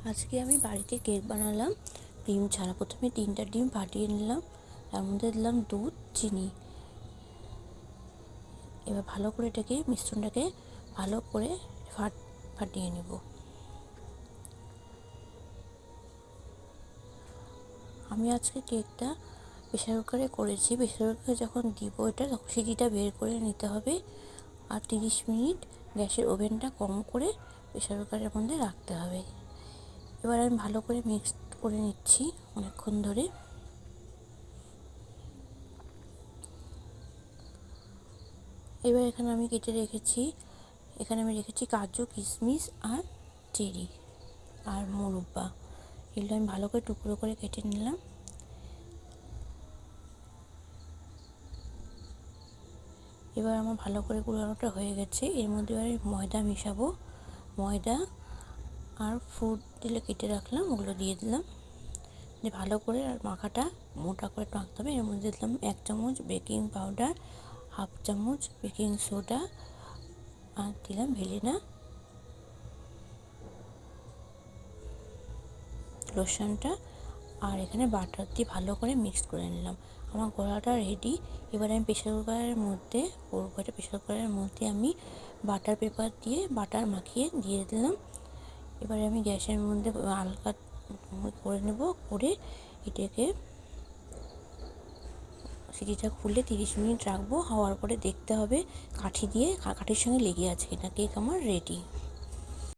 আজকে আমি বাড়িতে কেক বানালাম ডিম ছাড়া। প্রথমে 3টা ডিম ফাটিয়ে নিলাম, তার মধ্যে দিলাম দুধ, চিনি। এবার ভালো করে এটাকে মিশ্রণটাকে ভালো করে ফাটিয়ে নেব। আমি আজকে কেকটা প্রেসার কুকারে করেছি। প্রেসার কুকারে যখন দিব এটা তখন সিটিটা বের করে নিতে হবে, আর 30 মিনিট গ্যাসের ওভেনটা কম করে প্রেসার কুকারের মধ্যে রাখতে হবে। এবার আমি ভালো করে মিক্স করে নিচ্ছি অনেকক্ষণ ধরে। এবার এখানে আমি রেখেছি কাজু, কিশমিশ আর চেরি আর মোরব্বা। এগুলো আমি ভালো করে টুকরো করে কেটে নিলাম। এবার আমার ভালো করে গুঁড়ানোটা হয়ে গেছে। এর মধ্যে এবার ময়দা মেশাবো। ময়দা আর ফুড দিলে কেটে রাখলাম, ওগুলো দিয়ে দিলাম। দিয়ে ভালো করে আর মাখাটা মোটা করে মাখতে হবে। এর মধ্যে দিলাম 1 চামচ বেকিং পাউডার, 1/2 চামচ বেকিং সোডা আর দিলাম ভ্যানিলা লোশনটা, আর এখানে বাটার দিয়ে ভালো করে মিক্স করে নিলাম। আমার গোলাটা রেডি। এবার আমি প্রেসার কুকারের মধ্যে আমি বাটার পেপার দিয়ে বাটার মাখিয়ে দিয়ে দিলাম। এবারে আমি গ্যাসের মধ্যে হালকা করে নেব, করে এটাকে সিটিটা খুলে 30 মিনিট রাখবো। হওয়ার পরে দেখতে হবে কাঠির সঙ্গে লেগে আছে কিনা। কেক আমার রেডি।